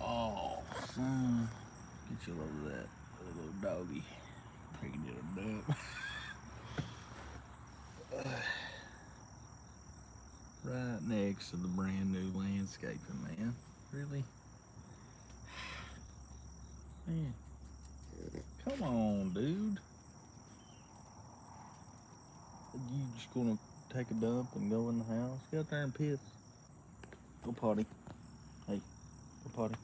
Oh, son. Get you a load of that little doggy. Taking it a dump. Right next to the brand new landscaping, man. Really? Man. Come on, dude. You just gonna take a dump and go in the house? Get out there and piss. Go potty. Hey, go potty.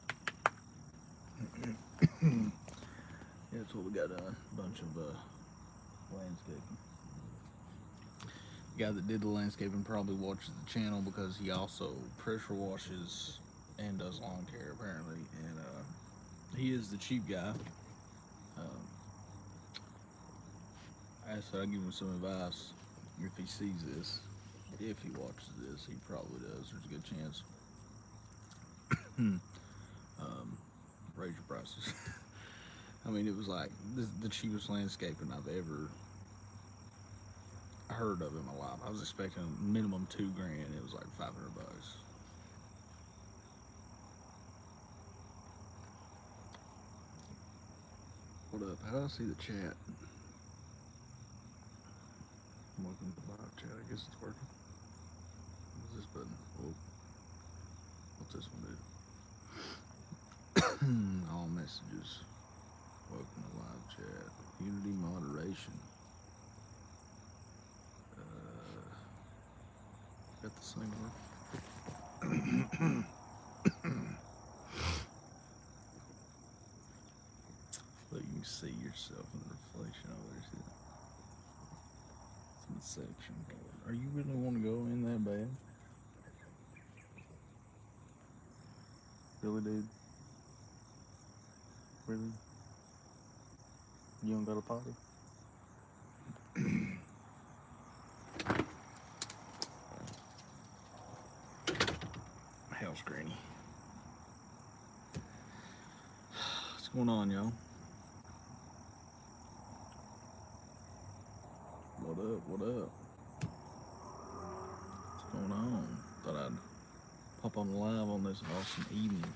Yeah, that's what we got done. A bunch of landscaping. The guy that did the landscaping probably watches the channel because he also pressure washes and does lawn care apparently, and he is the cheap guy. I said I'd give him some advice if he sees this. If he watches this, he probably does. There's a good chance. Raise your prices. I mean, it was like the cheapest landscaping I've ever heard of in my life. I was expecting minimum $2,000. It was like $500. What up? How do I see the chat? Welcome to the live chat. I guess it's working. What's this button? Oh, what's this one do? All messages. Welcome to live chat. Unity moderation. Got this thing working? Look, you can see yourself in the reflection over there. See that? It's Inception. Are you really want to go in that bad? Really, dude? Really? You don't got a potty? House granny. What's going on, y'all? What up? What up? What's going on? Thought I'd pop on live on this awesome evening.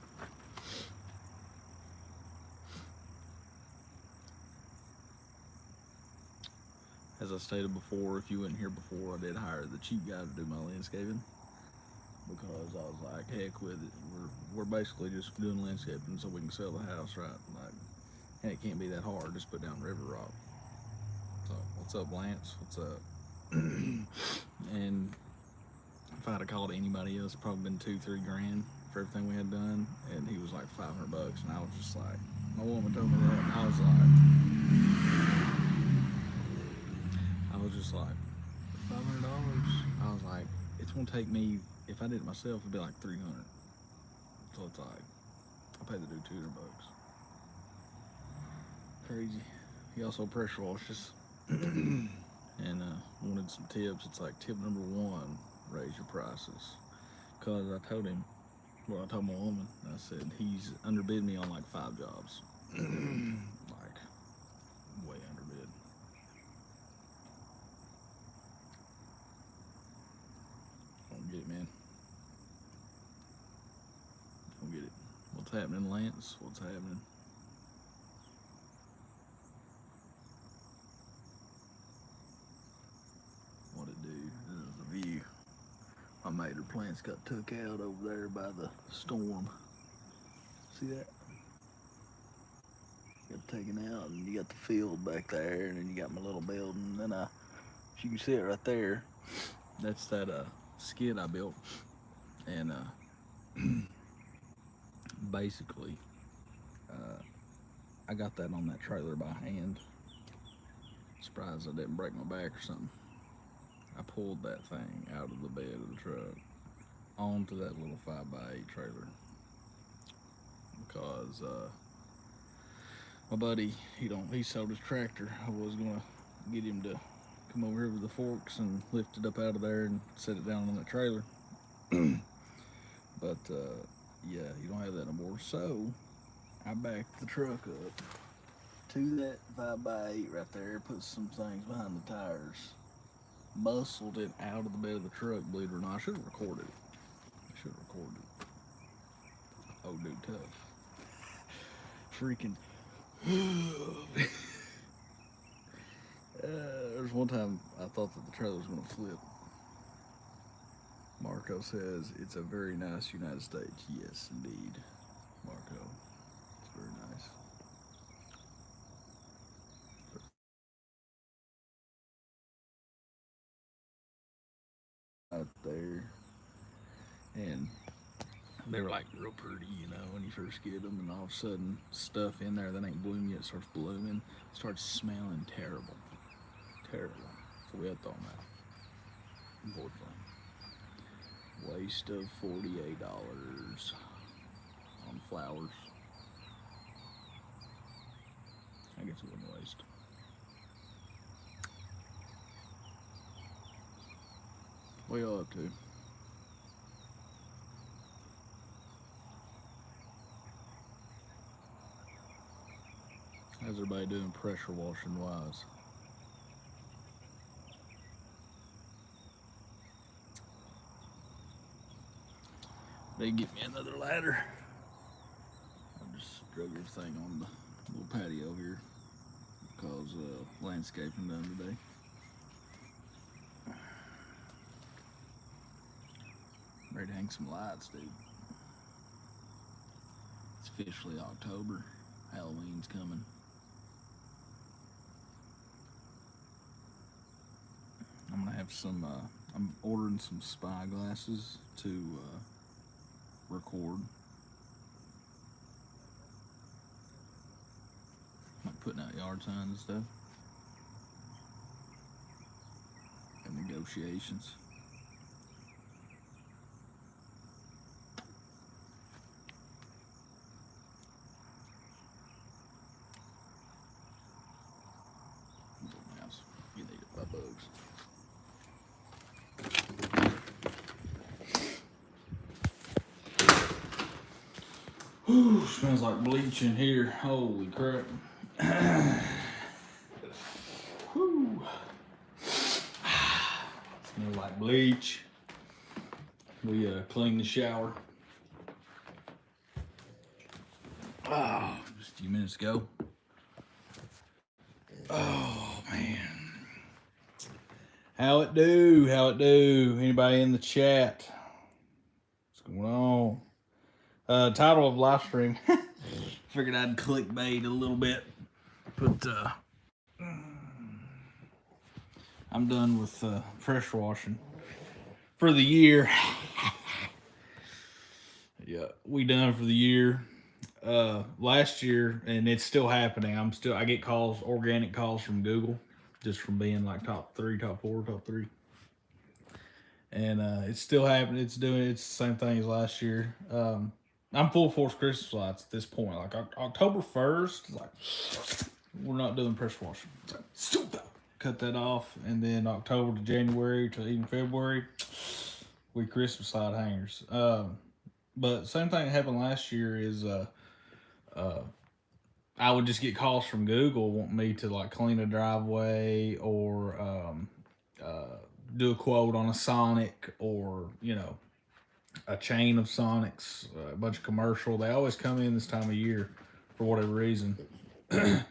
As I stated before, if you weren't here before, I did hire the cheap guy to do my landscaping because I was like, heck with it. We're basically just doing landscaping so we can sell the house, right? Like, and it can't be that hard. Just put down river rock. So, what's up, Lance? What's up? And if I'd have called anybody else, it'd probably been $2-3 grand for everything we had done, and he was like $500, and I was just like, my woman told me that, and I was just like, $500. I was like, it's gonna take me. If I did it myself, it'd be like 300. So it's like, I paid the dude $200. Crazy. He also pressure washes. And wanted some tips. It's like tip number 1, raise your prices. Cause I told him, well, I told my woman, I said he's underbid me on like 5 jobs. Like way underbid. Don't get it, man. Don't get it. What's happening, Lance? What's happening? What it do? This is the view. My mater plants got took out over there by the storm. See that? Got taken out, and you got the field back there, and then you got my little building. Then if you can see it right there, that's that skid I built, and basically I got that on that trailer by hand. Surprised I didn't break my back or something. I pulled that thing out of the bed of the truck onto that little 5x8 trailer because my buddy, he sold his tractor. I was gonna get him to come over here with the forks and lift it up out of there and set it down on the trailer. But yeah, you don't have that no more. So I backed the truck up to that 5x8 right there, put some things behind the tires, muscled it out of the bed of the truck, believe it or not. I should have recorded it. Oh, dude, tough. Freaking. There's one time I thought that the trailer was going to flip. Marco says it's a very nice United States. Yes, indeed, Marco. It's very nice. Out there, and they were like real pretty, when you first get them, and all of a sudden, stuff in there that ain't blooming yet starts blooming, starts smelling terrible, terrible. So we had to throw them out, unfortunately. Waste of $48 on flowers. I guess it wasn't waste. What y'all up to? How's everybody doing pressure washing wise? They get me another ladder. I just drug everything on the little patio here because landscaping done today. Ready to hang some lights, dude. It's officially October. Halloween's coming. I'm gonna have some. I'm ordering some spy glasses to record. Like putting out yard signs and stuff. And negotiations. Mouse. Get eaten by bugs. Whew, smells like bleach in here. Holy crap. Whew. Smells like bleach. We cleaned the shower. Just a few minutes ago. Oh man. How it do? How it do? Anybody in the chat? What's going on? Title of live stream. Figured I'd clickbait a little bit. But I'm done with pressure washing for the year. Yeah, we done for the year. Last year, and it's still happening. I get calls, organic calls from Google, just from being like top 3, top 4, top 3. And it's still happening. It's the same thing as last year. I'm full force Christmas lights at this point. Like October 1st, like we're not doing pressure washing. Cut that off, and then October to January to even February, we Christmas light hangers. But same thing that happened last year is I would just get calls from Google wanting me to like clean a driveway or do a quote on a Sonic or a chain of Sonics, a bunch of commercial. They always come in this time of year for whatever reason. And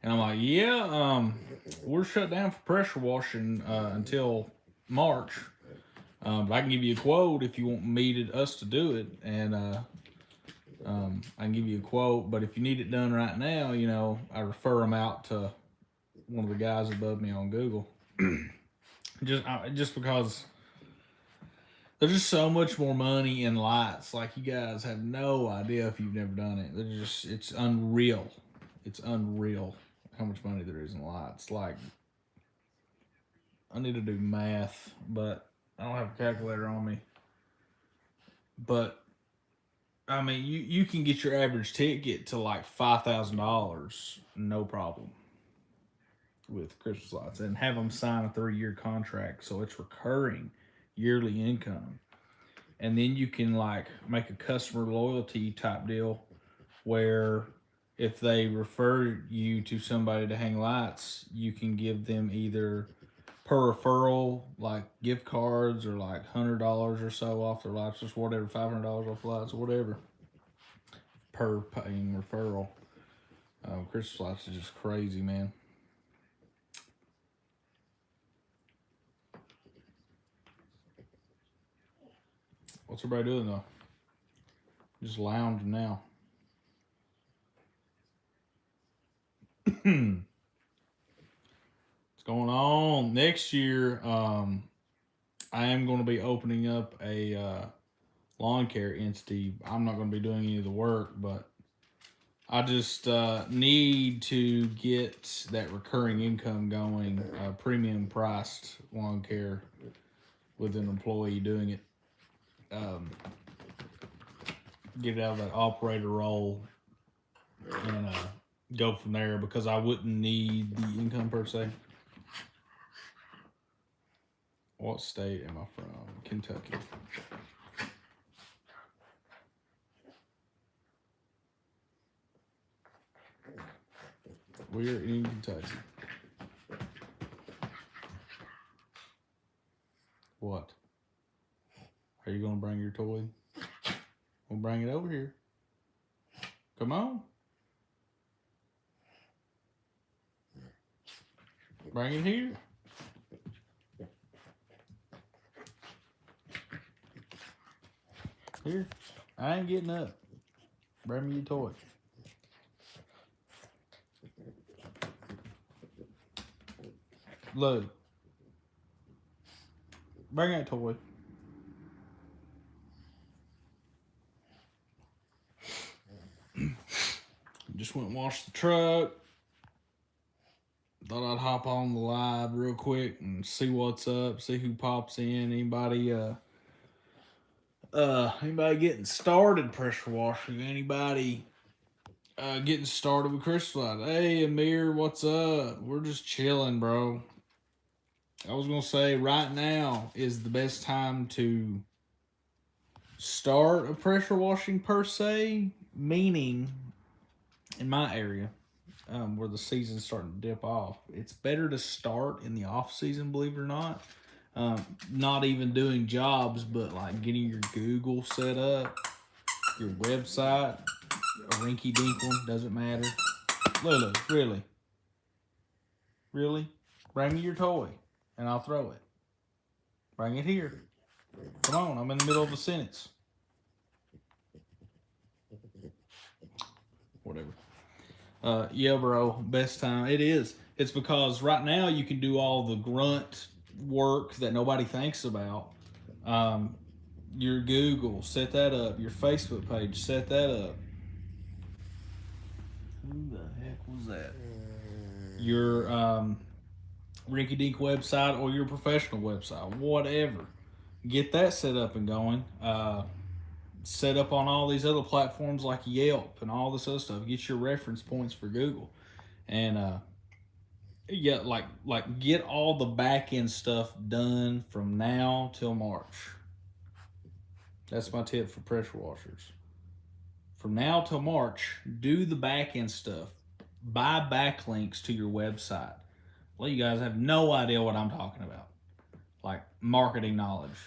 I'm like, yeah, we're shut down for pressure washing until March. But I can give you a quote if you want us to do it, and I can give you a quote. But if you need it done right now, I refer them out to one of the guys above me on Google. just because there's just so much more money in lights. Like you guys have no idea if you've never done it. It's unreal. It's unreal how much money there is in lights. Like I need to do math, but I don't have a calculator on me. But I mean, you can get your average ticket to like $5,000, no problem, with Christmas lights, and have them sign a 3-year contract, so it's recurring yearly income. And then you can like make a customer loyalty type deal where if they refer you to somebody to hang lights, you can give them either per referral like gift cards or like $100 or so off their lights, just whatever, $500 off lights or whatever. per paying referral. Christmas lights is just crazy, man. What's everybody doing though? Just lounging now. What's going on? Next year, I am going to be opening up a lawn care entity. I'm not going to be doing any of the work, but I just need to get that recurring income going, premium priced lawn care with an employee doing it. Get out of that operator role and go from there, because I wouldn't need the income per se. What state am I from? Kentucky. We're in Kentucky. What? Are you going to bring your toy? We'll bring it over here. Come on. Bring it here. Here. I ain't getting up. Bring me your toy. Look. Bring that toy. Just went and washed the truck. Thought I'd hop on the live real quick and see what's up, see who pops in. Anybody getting started pressure washing? Anybody getting started with Christmas lights? Hey Amir, what's up? We're just chilling, bro. I was gonna say right now is the best time to start a pressure washing per se, meaning in my area, where the season's starting to dip off, it's better to start in the off season, believe it or not. Not even doing jobs, but like getting your Google set up, your website, a rinky dink one, doesn't matter. Lulu, really? Really? Bring me your toy and I'll throw it. Bring it here. Come on, I'm in the middle of a sentence. Whatever. Yeah, bro, best time. It is. It's because right now you can do all the grunt work that nobody thinks about. Your Google, set that up. Your Facebook page, set that up. Who the heck was that? Your rinky dink website or your professional website, whatever. Get that set up and going. Set up on all these other platforms like Yelp and all this other stuff. Get your reference points for Google, and yeah, like get all the back end stuff done from now till March. That's my tip for pressure washers. From now till March, do the back end stuff. Buy backlinks to your website. Well, you guys have no idea what I'm talking about. Like marketing knowledge.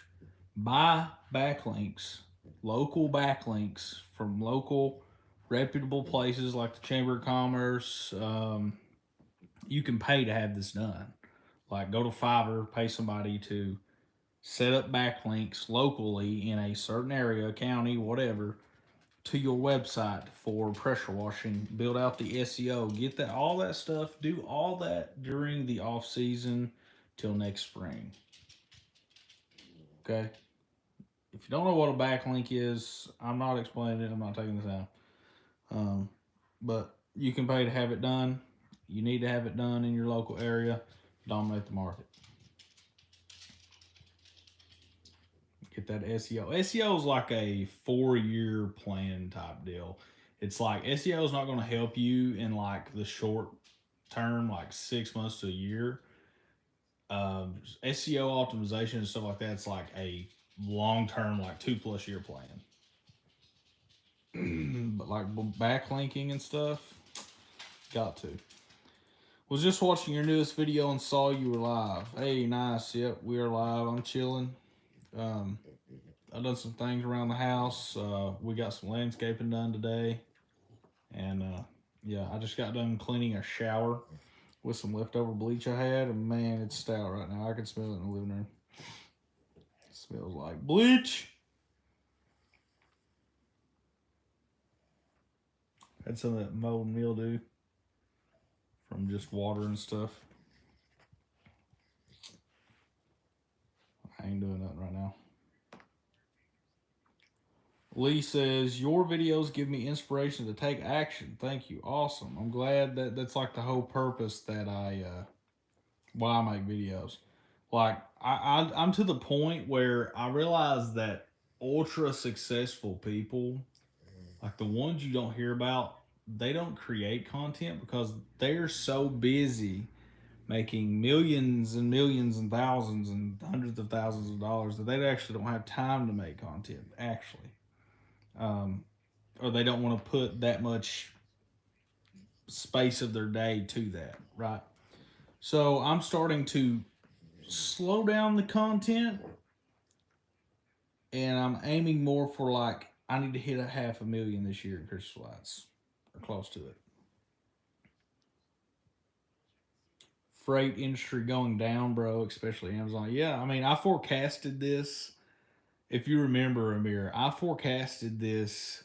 Buy backlinks, local backlinks from local reputable places like the Chamber of Commerce. You can pay to have this done. Like go to Fiverr, pay somebody to set up backlinks locally in a certain area, county, whatever, to your website for pressure washing. Build out the SEO, get that, all that stuff. Do all that during the off season till next spring. Okay. If you don't know what a backlink is, I'm not explaining it. I'm not taking this out. But you can pay to have it done. You need to have it done in your local area. Dominate the market. Get that SEO. SEO is like a 4-year plan type deal. It's like SEO is not going to help you in like the short term, like 6 months to a year. SEO optimization and stuff like that, it's like a long term, like 2+ year plan. But like backlinking and stuff, got to. Was just watching your newest video and saw you were live. Hey, nice. Yep, we are live. I'm chilling. I've done some things around the house. We got some landscaping done today. And yeah, I just got done cleaning a shower with some leftover bleach I had, and man, it's stout right now. I can smell it in the living room. It smells like bleach. Had some of that mold and mildew from just water and stuff. I ain't doing nothing right now. Lee says, your videos give me inspiration to take action. Thank you. Awesome. I'm glad that that's like the whole purpose that why I make videos. Like I'm to the point where I realize that ultra successful people, like the ones you don't hear about, they don't create content because they're so busy making millions and millions and thousands and hundreds of thousands of dollars that they actually don't have time to make content actually, um, or they don't want to put that much space of their day to that, right? So I'm starting to slow down the content, and I'm aiming more for like I need to hit a 500,000 this year in Crystal Lights or close to it. Freight industry going down, bro, especially Amazon. Yeah, I mean, I forecasted this. If you remember, Amir, I forecasted this,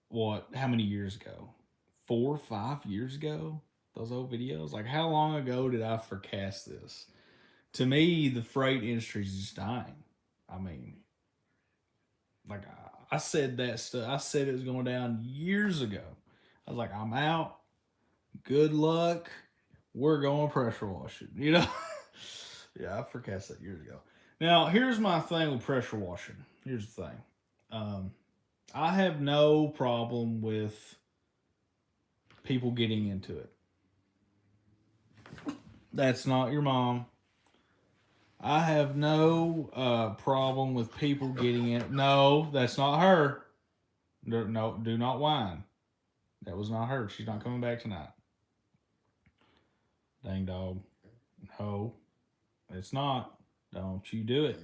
what, how many years ago? 4 or 5 years ago? Those old videos? Like, how long ago did I forecast this? To me, the freight industry is just dying. I mean, like, I said that stuff. I said it was going down years ago. I was like, I'm out. Good luck. We're going pressure washing, you know? Yeah, I forecast that years ago. Now, here's my thing with pressure washing. Here's the thing. Um, I have no problem with people getting into it. That's not your mom. I have no problem with people getting in. No, that's not her. No, do not whine. That was not her. She's not coming back tonight. Dang dog. No, it's not. Don't you do it.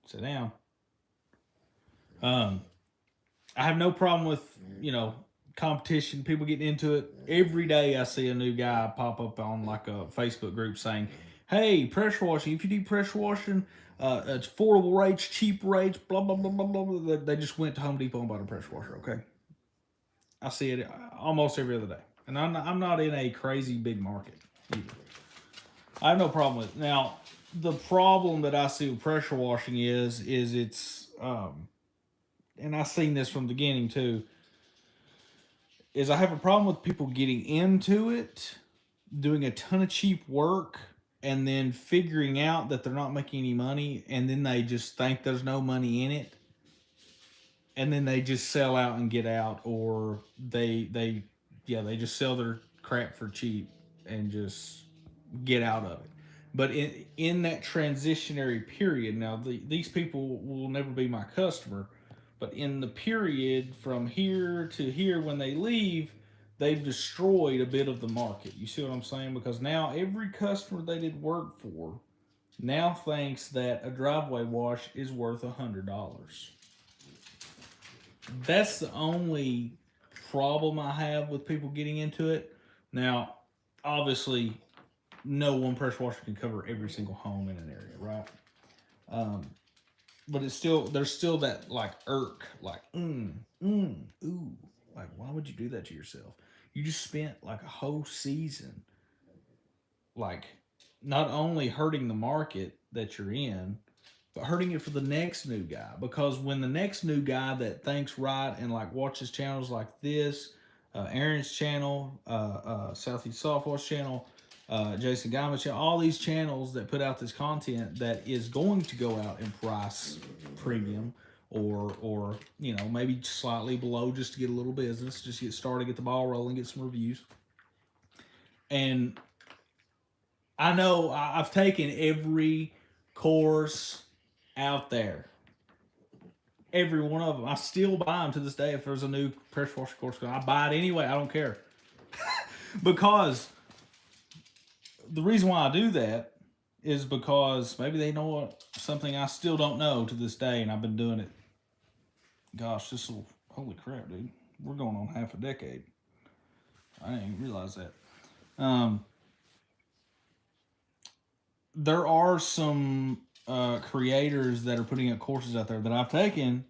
Sit down. Um, I have no problem with, you know, competition, people getting into it. Every day I see a new guy pop up on like a Facebook group saying, hey, pressure washing, if you do pressure washing, it's affordable rates, cheap rates, blah, blah, blah, blah, blah. They just went to Home Depot and bought a pressure washer, okay? I see it almost every other day. And I'm not in a crazy big market either. I have no problem with it. Now, the problem that I see with pressure washing is it's, and I've seen this from the beginning too, is I have a problem with people getting into it, doing a ton of cheap work, and then figuring out that they're not making any money, and then they just think there's no money in it, and then they just sell out and get out, or they just sell their crap for cheap and just get out of it. But in that transitionary period, now these people will never be my customer, but in the period from here to here when they leave, they've destroyed a bit of the market. You see what I'm saying? Because now every customer they did work for now thinks that a driveway wash is worth $100. That's the only problem I have with people getting into it. Now, obviously, no one pressure washer can cover every single home in an area, right? Um, but it's still there's still that like like ooh, like why would you do that to yourself? You just spent like a whole season, like not only hurting the market that you're in, but hurting it for the next new guy. Because when the next new guy that thinks right and like watches channels like this, Aaron's channel, Southeast Softwash channel, Jason Guyman's channel, all these channels that put out this content that is going to go out in price premium, or you know, maybe slightly below, just to get a little business, just get started, get the ball rolling, get some reviews. And I know I've taken every course out there, every one of them. I still buy them to this day. If there's a new pressure washer course, I buy it anyway. I don't care. Because the reason why I do that is because maybe they know something I still don't know to this day, and I've been doing it. Gosh, holy crap, dude. We're going on half a decade. I didn't even realize that. Um, there are some creators that are putting up courses out there that I've taken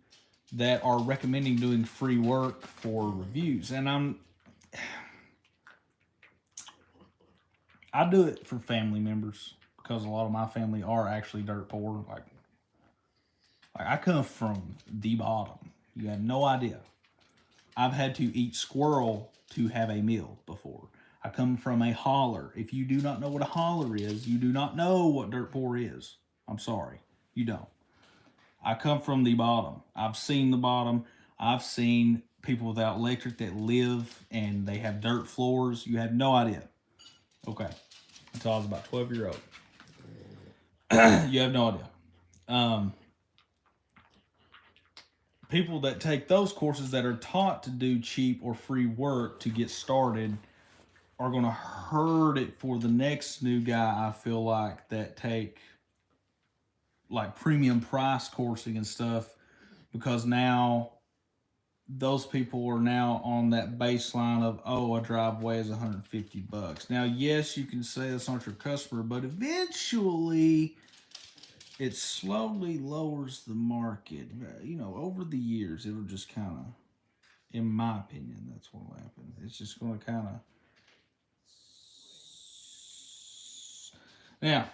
that are recommending doing free work for reviews, and I do it for family members because a lot of my family are actually dirt poor. Like I come from the bottom. You have no idea. I've had to eat squirrel to have a meal before. I come from a holler. If you do not know what a holler is, you do not know what dirt poor is. I'm sorry. You don't. I come from the bottom. I've seen the bottom. I've seen people without electric that live and they have dirt floors. You have no idea. Okay. Until I was about 12-year old. You have no idea. Um, People that take those courses that are taught to do cheap or free work to get started are going to hurt it for the next new guy. I feel like that take like premium price coursing and stuff because now those people are now on that baseline of, oh, a driveway is $150. Now yes, you can say that's not your customer, but eventually it slowly lowers the market. Over the years it'll just kind of, in my opinion, that's what will happen. It's just going to kind of, now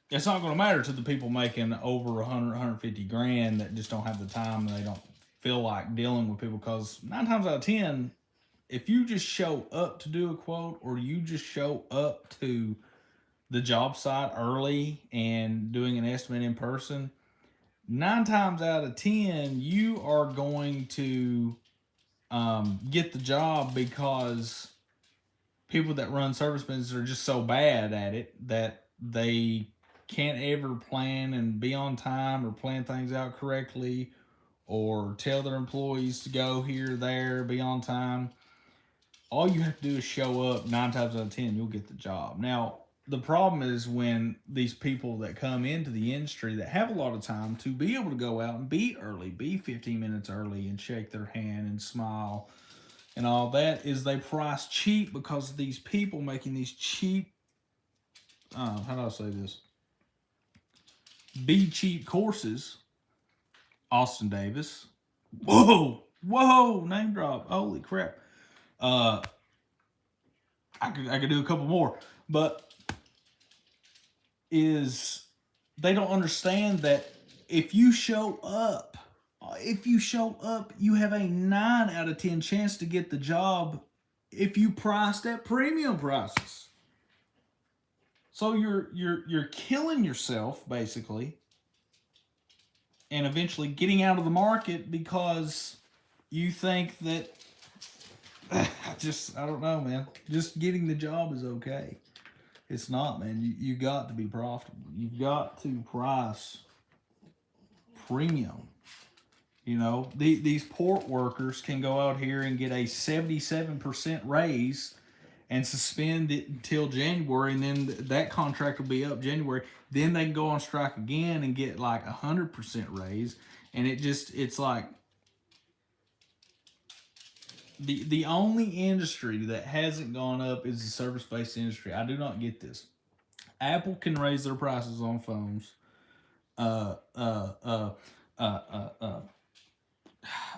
it's not going to matter to the people making over 100, 150 grand that just don't have the time and they don't feel like dealing with people, because 9 times out of 10, if you just show up to do a quote or you just show up to the job site early and doing an estimate in person, 9 times out of 10, you are going to get the job, because people that run service businesses are just so bad at it that they can't ever plan and be on time or plan things out correctly or tell their employees to go here, there, be on time. All you have to do is show up. 9 times out of 10, you'll get the job. Now, the problem is when these people that come into the industry that have a lot of time to be able to go out and be early, be 15 minutes early and shake their hand and smile and all that, is they price cheap because these people making these cheap, how do I say this? Be cheap courses. Austin Davis. Whoa, name drop. Holy crap. Uh, I could do a couple more, but is they don't understand that if you show up, you have a 9 out of 10 chance to get the job if you priced at premium prices. So you're killing yourself basically, and eventually getting out of the market because you think that I don't know, man. Just getting the job is okay. It's not, man. You got to be profitable. You've got to price premium. These port workers can go out here and get a 77% raise and suspend it until January, and then that contract will be up January. Then they can go on strike again and get like 100% raise, and it's like the only industry that hasn't gone up is the service based industry. I do not get this. Apple can raise their prices on phones. Uh, uh, uh, I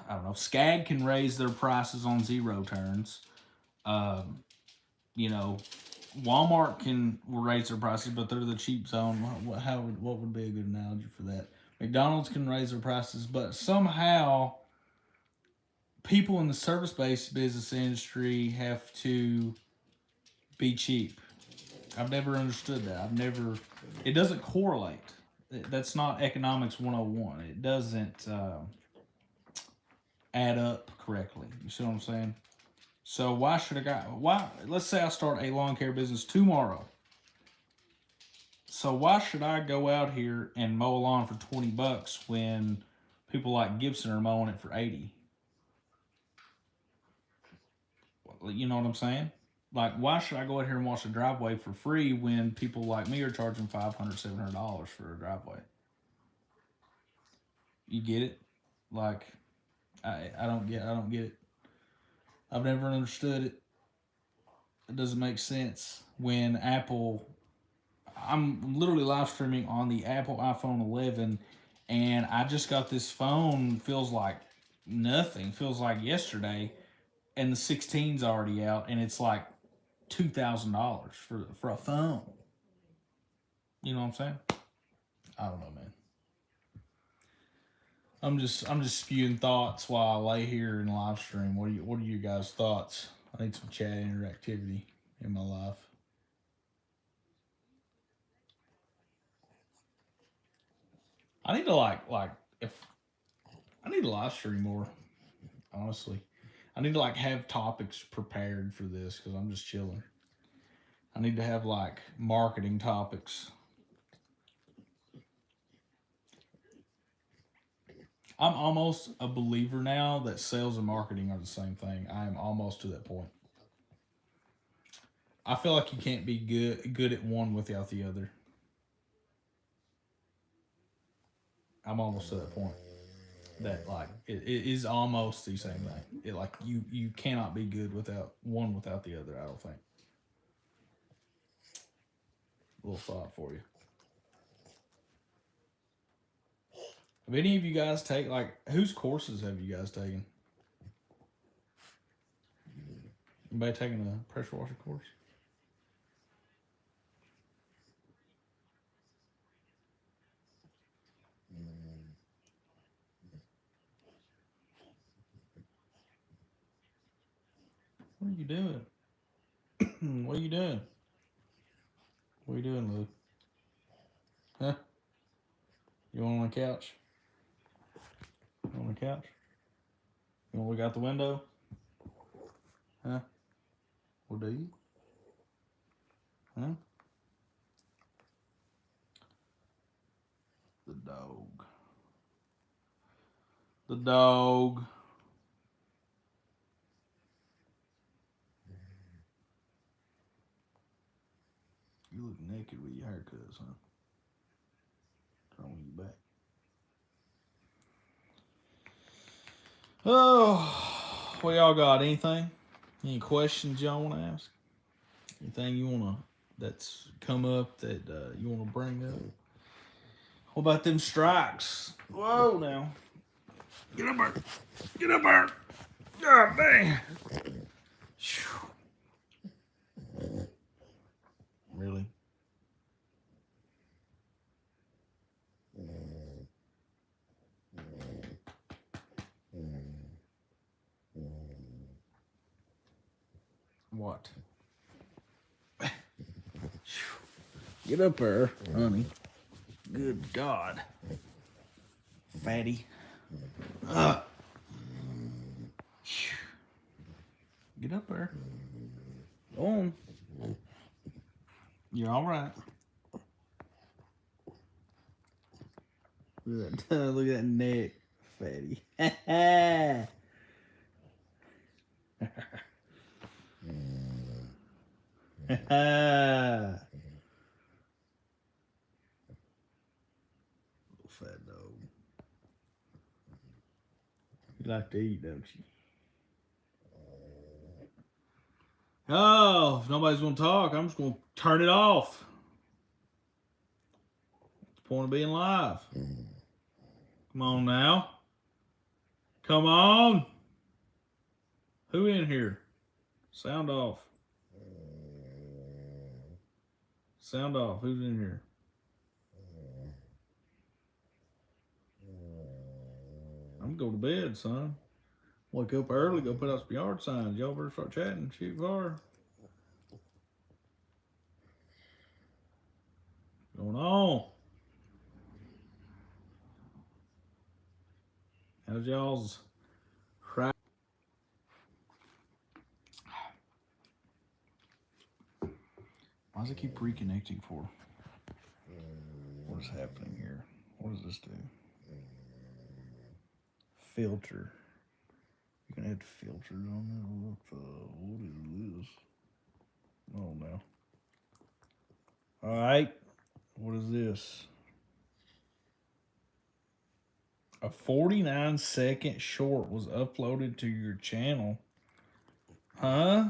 don't know. Skag can raise their prices on zero turns. Um, you know, Walmart can raise their prices, but they're the cheap zone. What would be a good analogy for that? McDonald's can raise their prices, but somehow people in the service based business industry have to be cheap. I've never understood that. It doesn't correlate. That's not economics 101. It doesn't add up correctly. You see what I'm saying? So let's say I start a lawn care business tomorrow. So why should I go out here and mow a lawn for $20 when people like Gibson are mowing it for 80? You know what I'm saying? Like, why should I go out here and wash a driveway for free when people like me are charging $500, $700 for a driveway? You get it? Like, I don't get it. I've never understood it. does it make sense when Apple? I'm literally live streaming on the Apple iPhone 11, and I just got this phone. Feels like nothing. Feels like yesterday, and the 16's already out, and it's like $2,000 for a phone. You know what I'm saying? I don't know, man. I'm just spewing thoughts while I lay here in live stream. What are you guys' thoughts? I need some chat interactivity in my life. I need to like if I need to live stream more. Honestly, I need to like have topics prepared for this because I'm just chilling. I need to have like marketing topics. I'm almost a believer now that sales and marketing are the same thing. I am almost to that point. I feel like you can't be good at one without the other. I'm almost to that point that like it is almost the same thing. It like you cannot be good without one without the other. I don't think. A little thought for you. Have any of you guys take like whose courses have you guys taken? Anybody taking a pressure washer course? What are you doing? What are you doing? What are you doing, Lou? Huh? You want on the couch? You on the couch? You want to look out the window? Huh? What do you? Huh? The dog. The dog. You look naked with your haircuts, huh? What's wrong with your back? Oh, what y'all got? Anything? Any questions y'all want to ask? Anything you want to that's come up that you want to bring up? What about them strikes? Whoa, now. Get up there. Get up there. God dang. Really? What? Get up there, honey. Good God. Fatty. Get up there. Go on. You're all right. Look at that, look at that neck, fatty. Little fat dog. You like to eat, don't you? Oh, if nobody's gonna talk, I'm just gonna turn it off. What's the point of being live? Come on now. Come on. Who in here? Sound off. Sound off. Who's in here? I'm gonna go to bed, son. Wake up early, go put out some yard signs. Y'all better start chatting. Shoot far. Going on? How's y'all's Friday? Why does it keep reconnecting for? What is happening here? What does this do? Filter. You can add filters on there. What is this? Oh no. Alright. What is this? A 49-second short was uploaded to your channel. Huh?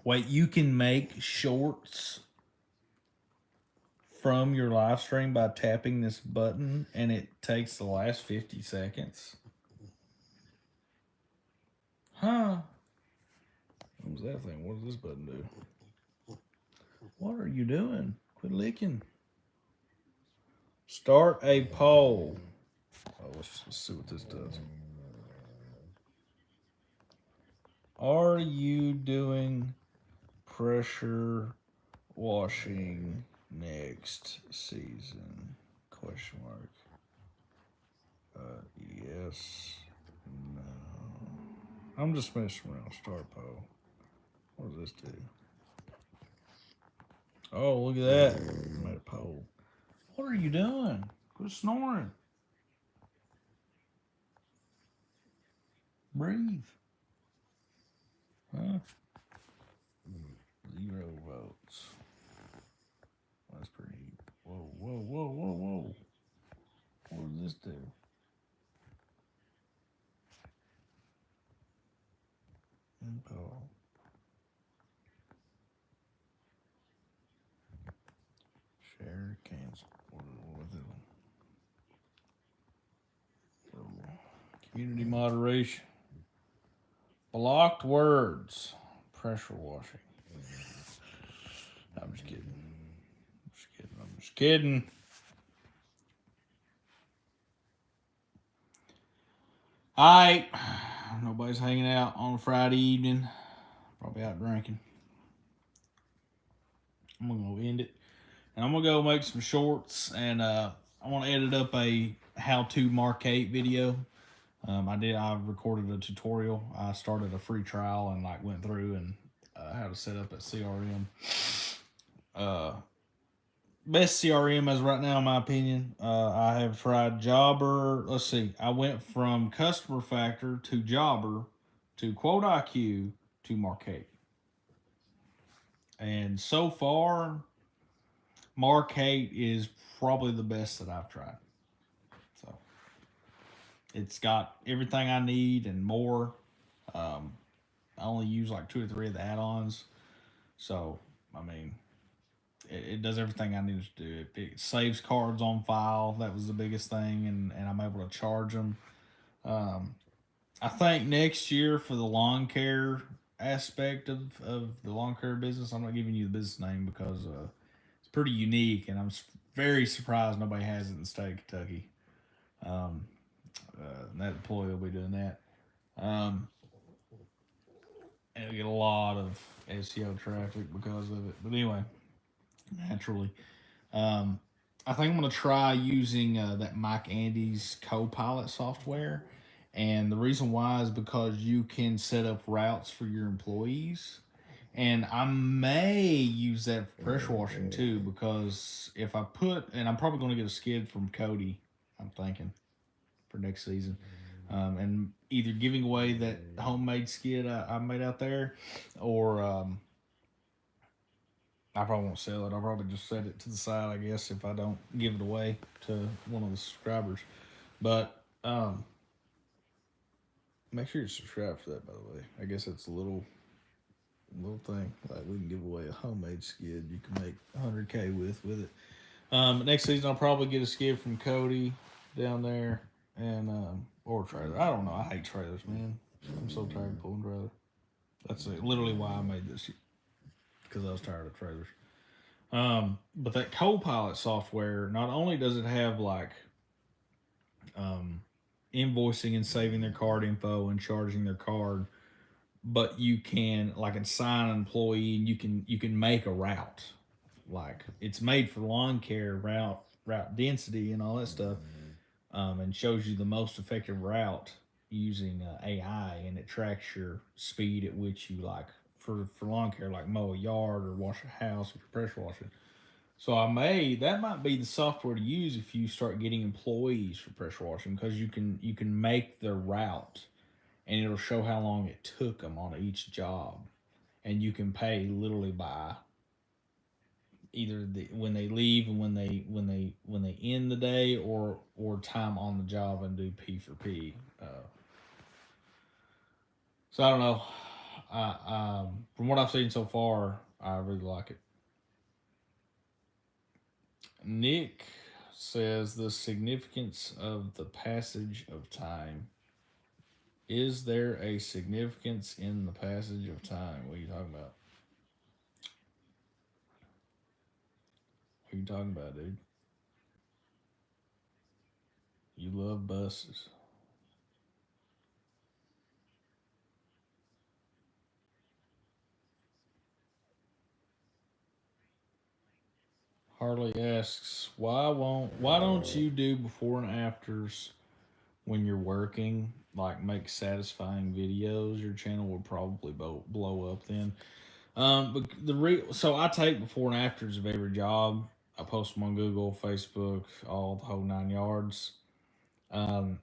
Wait, you can make shorts from your live stream by tapping this button, and it takes the last 50 seconds. Huh? What was that thing? What does this button do? What are you doing? Quit licking. Start a poll. Oh, let's see what this does. Are you doing pressure washing next season? Question mark. Yes. No. I'm just messing around. Start poll. What does this do? Oh, look at that. Made a poll. What are you doing? Quit snoring. Breathe. Huh? 0 votes. That's pretty. Whoa, whoa, whoa, whoa, whoa. What does this do? Info. Share, cancel. What is it? Community moderation. Blocked words. Pressure washing. I'm just kidding. I'm just kidding. All right. Nobody's hanging out on a Friday evening. Probably out drinking. I'm going to go end it. And I'm going to go make some shorts. And I want to edit up a how-to Mark 8 video. I recorded a tutorial. I started a free trial and went through and how to set up a CRM. Best CRM as right now, in my opinion. I have tried Jobber. Let's see. I went from Customer Factor to Jobber to Quote IQ to Mark 8. And so far, Mark 8 is probably the best that I've tried. So it's got everything I need and more. I only use 2 or 3 of the add-ons. So, I mean, it does everything I needed to do. It saves cards on file. That was the biggest thing, and I'm able to charge them. I think next year for the lawn care aspect of the lawn care business, I'm not giving you the business name because it's pretty unique, and I'm very surprised nobody has it in the state of Kentucky. That employee will be doing that. And we get a lot of SEO traffic because of it. But anyway, naturally. I think I'm going to try using that Mike Andy's Copilot software. And the reason why is because you can set up routes for your employees. And I may use that for pressure washing too, because if I and I'm probably going to get a skid from Cody, I'm thinking, for next season. And either giving away that homemade skid I made out there, or I probably won't sell it. I'll probably just set it to the side, I guess, if I don't give it away to one of the subscribers. But make sure you subscribe for that, by the way. I guess it's a little thing. We can give away a homemade skid you can make 100K with it. Next season, I'll probably get a skid from Cody down there, and or a trailer. I don't know. I hate trailers, man. I'm so tired of pulling trailers. That's literally why I made this, because I was tired of trailers. But that Copilot software, not only does it have invoicing and saving their card info and charging their card, but you can assign an employee, and you can make a route. It's made for lawn care route density and all that stuff, and shows you the most effective route using AI, and it tracks your speed at which you for lawn care, mow a yard or wash a house if you're pressure washing. So that might be the software to use if you start getting employees for pressure washing, because you can make the route, and it'll show how long it took them on each job, and you can pay literally by either when they leave and when they end the day, or time on the job, and do P for P. So I don't know. from what I've seen so far, I really like it. Nick says the significance of the passage of time. Is there a significance in the passage of time? What are you talking about? What are you talking about, dude? You love buses. Harley asks, why don't you do before and afters when you're working? Like make satisfying videos. Your channel would probably blow up then. But so I take before and afters of every job. I post them on Google, Facebook, all the whole 9 yards. Um,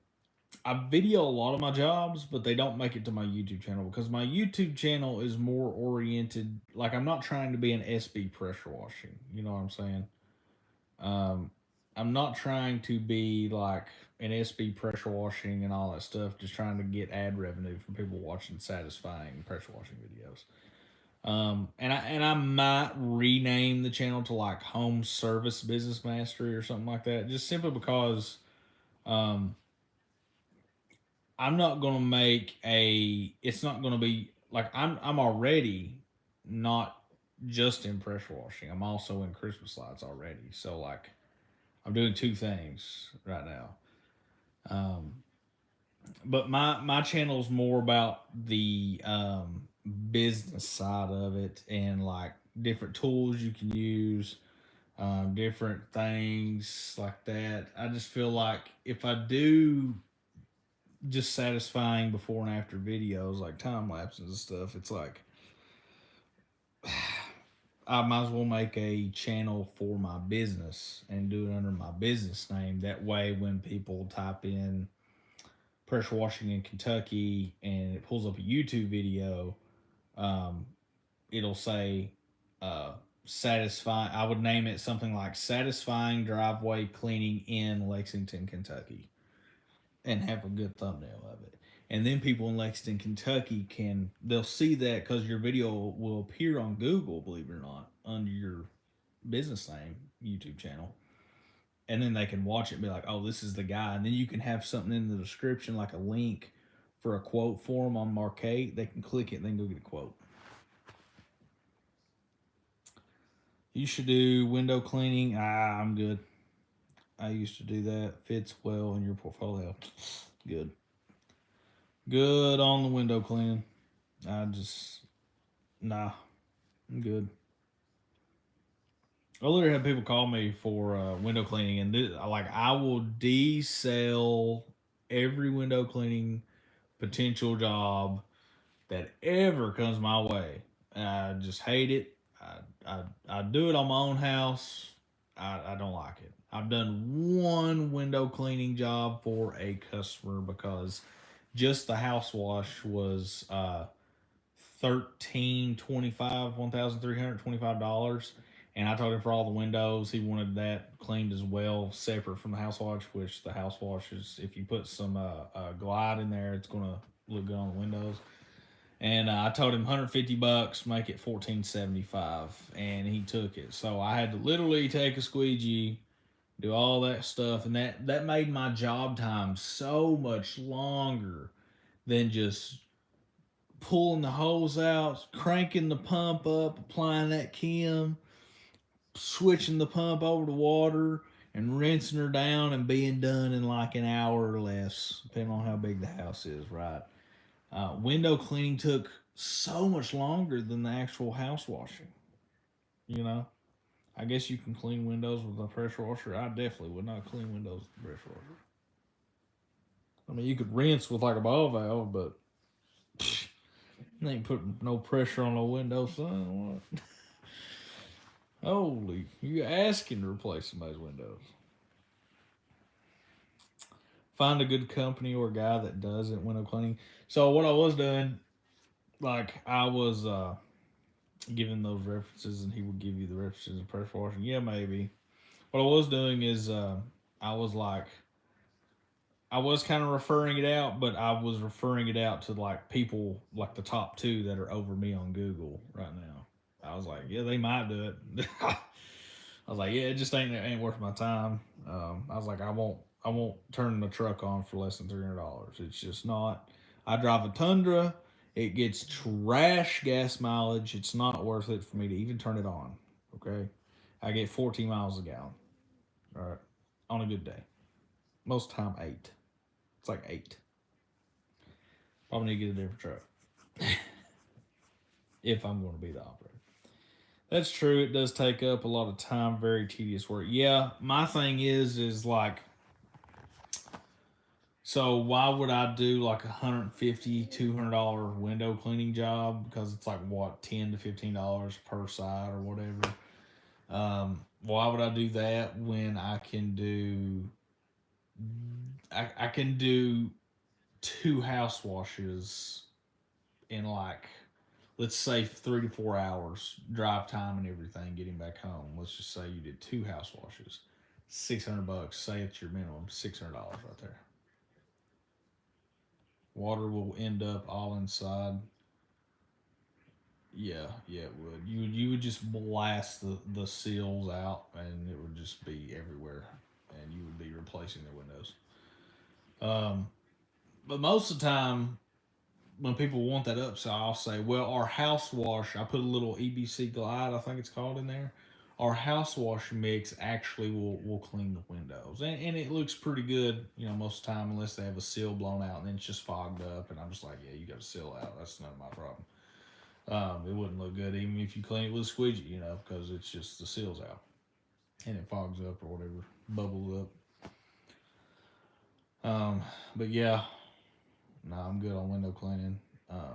I video a lot of my jobs, but they don't make it to my YouTube channel because my YouTube channel is more oriented. Like I'm not trying to be an SB pressure washing. You know what I'm saying? Um, I'm not trying to be like an SB pressure washing and all that stuff. Just trying to get ad revenue from people watching satisfying pressure washing videos. And I might rename the channel to like Home Service Business Mastery or something like that, just simply because um, I'm not gonna make a. It's not gonna be like I'm already not just in pressure washing. I'm also in Christmas lights already. So like I'm doing two things right now. Um, but my channel's more about the business side of it and like different tools you can use, different things like that. I just feel like if I do just satisfying before and after videos like time lapses and stuff, it's like I might as well make a channel for my business and do it under my business name. That way, when people type in pressure washing in Kentucky and it pulls up a YouTube video, um, it'll say satisfying. I would name it something like satisfying driveway cleaning in Lexington, Kentucky, and have a good thumbnail of it. And then people in Lexington, Kentucky they'll see that because your video will appear on Google, believe it or not, under your business name YouTube channel. And then they can watch it and be like, oh, this is the guy. And then you can have something in the description, like a link for a quote form on Marquee. They can click it and then go get a quote. You should do window cleaning. I'm good. I used to do that. Fits well in your portfolio. Good. Good on the window cleaning. Nah, I'm good. I literally have people call me for window cleaning, and like I will desell every window cleaning potential job that ever comes my way. I just hate it. I do it on my own house. I don't like it. I've done one window cleaning job for a customer because just the house wash was $1,325, and I told him for all the windows he wanted that cleaned as well, separate from the house wash. Which the house wash is, if you put some Glide in there, it's gonna look good on the windows. And I told him $150, make it $1,475, and he took it. So I had to literally take a squeegee, do all that stuff, and that made my job time so much longer than just pulling the hose out, cranking the pump up, applying that Kim, switching the pump over to water, and rinsing her down and being done in like an hour or less, depending on how big the house is, right? Window cleaning took so much longer than the actual house washing. You know, I guess you can clean windows with a pressure washer. I definitely would not clean windows with a pressure washer. I mean, you could rinse with like a ball valve, but they ain't putting no pressure on no window, son. What? Holy, you asking to replace somebody's windows. Find a good company or a guy that does it window cleaning. So what I was doing, like I was giving those references, and he would give you the references of pressure washing. Yeah, maybe. What I was doing is I was like, I was kind of referring it out, but I was referring it out to like people like the top two that are over me on Google right now. I was like, yeah, they might do it. I was like, yeah, it just ain't worth my time. I was like, I won't turn the truck on for less than $300. It's just not. I drive a Tundra. It gets trash gas mileage. It's not worth it for me to even turn it on. Okay, I get 14 miles a gallon. All right, on a good day. Most time 8. It's like 8. Probably need to get a different truck if I'm going to be the operator. That's true. It does take up a lot of time, very tedious work. Yeah, my thing is like, so why would I do like $150, $200 window cleaning job? Because it's like what, $10 to $15 per side or whatever. Why would I do that when I can do, I can do 2 house washes in like, let's say 3 to 4 hours drive time and everything getting back home. Let's just say you did 2 house washes, $600. Say it's your minimum, $600 right there. Water will end up all inside. Yeah, it would. You would just blast the seals out, and it would just be everywhere, and you would be replacing the windows. But most of the time, when people want that upsell, I'll say, well, our house wash, I put a little EBC Glide, I think it's called, in there. Our house wash mix actually will clean the windows. And it looks pretty good, most of the time, unless they have a seal blown out and then it's just fogged up. And I'm just like, yeah, you got to seal out. That's not my problem. It wouldn't look good even if you clean it with a squeegee, because it's just the seal's out. And it fogs up or whatever, bubbles up. But yeah, no, I'm good on window cleaning. I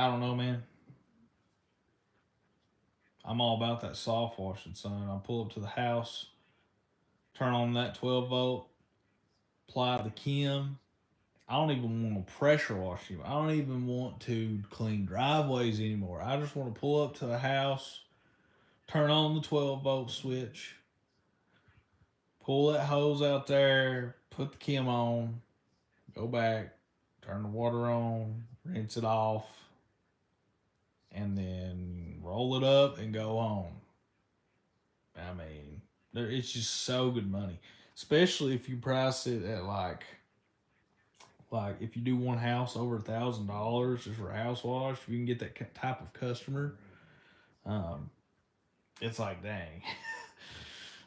don't know, man. I'm all about that soft washing, son. I pull up to the house, turn on that 12-volt, apply the Kim. I don't even want to pressure wash you. I don't even want to clean driveways anymore. I just want to pull up to the house, turn on the 12-volt switch, pull that hose out there, put the Kim on, go back, turn the water on, rinse it off, and then roll it up and go home. I mean, it's just so good money, especially if you price it at like if you do one house over $1,000 just for a house wash, if you can get that type of customer. It's like, dang.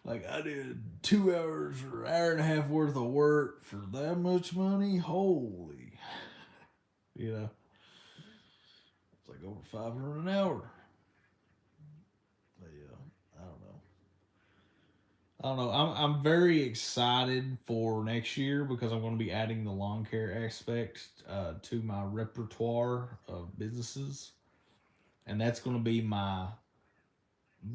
Like, I did 2 hours or hour and a half worth of work for that much money. Holy, it's like over 500 an hour. But yeah, I don't know. I'm very excited for next year because I'm going to be adding the lawn care aspect to my repertoire of businesses, and that's going to be my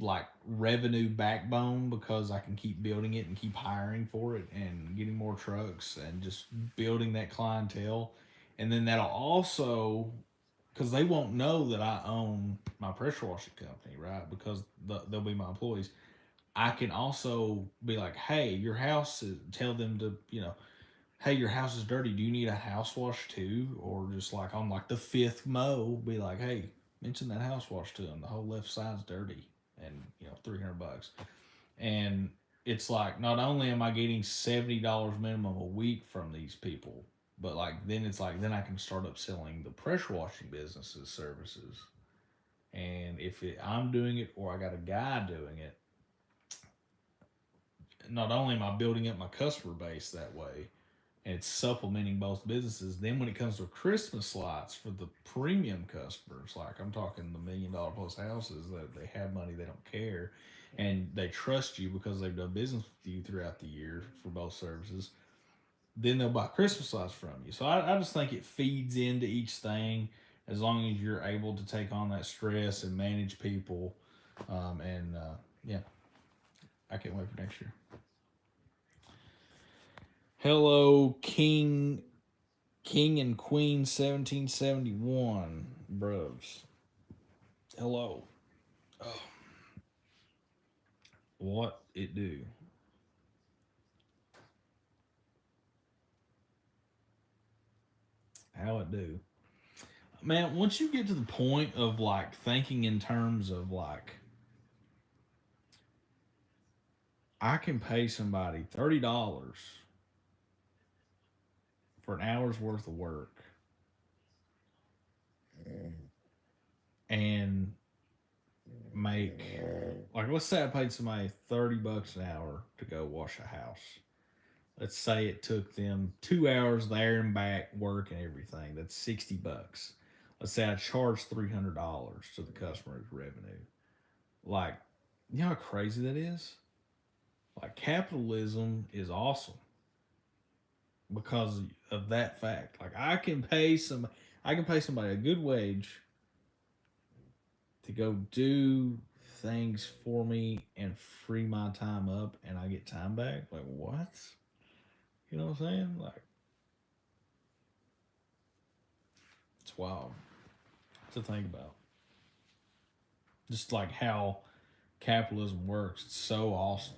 like revenue backbone because I can keep building it and keep hiring for it and getting more trucks and just building that clientele, and then that'll also, because they won't know that I own my pressure washing company, right? Because they'll be my employees. I can also be like, hey, your house is, tell them to, hey, your house is dirty. Do you need a house wash too? Or just like on like the 5th mow, be like, hey, mention that house wash to them. The whole left side's dirty and, $300. And it's like, not only am I getting $70 minimum a week from these people, but like, then it's like, then I can start upselling the pressure washing businesses services. And if I'm doing it or I got a guy doing it, not only am I building up my customer base that way, and it's supplementing both businesses, then when it comes to Christmas lights for the premium customers, like I'm talking the $1 million plus houses that they have money, they don't care, and they trust you because they've done business with you throughout the year for both services, then they'll buy Christmas lights from you. So I just think it feeds into each thing as long as you're able to take on that stress and manage people. Yeah, I can't wait for next year. Hello, King and Queen 1771, bros. Hello. Oh. What it do? How it do? Man, once you get to the point of like thinking in terms of like, I can pay somebody $30 for an hour's worth of work and make, like, let's say I paid somebody $30 an hour to go wash a house. Let's say it took them 2 hours there and back, work and everything. That's $60. Let's say I charged $300 to the customer as revenue. Like, you know how crazy that is? Like, capitalism is awesome because of that fact. Like, I can pay somebody a good wage to go do things for me and free my time up, and I get time back. Like, what? You know what I'm saying? Like, it's wild to think about. Just like how capitalism works, it's so awesome.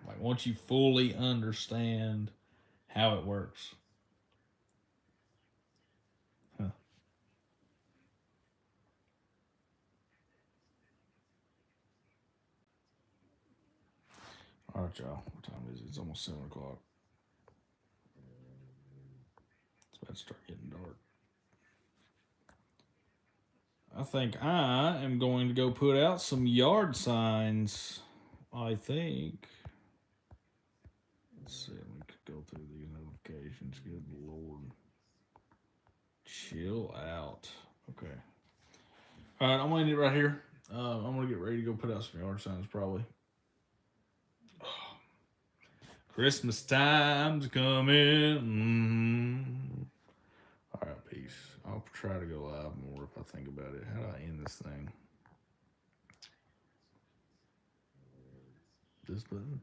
Like, once you fully understand how it works. Huh. All right, y'all. What time is it? It's almost 7 o'clock. It's about to start getting dark. I think I am going to go put out some yard signs. I think. Let's see. Let me go through these notifications. Good Lord. Chill out. Okay. All right, I'm going to end it right here. I'm going to get ready to go put out some yard signs probably. Christmas time's coming. All right, peace. I'll try to go live more if I think about it. How do I end this thing? This button?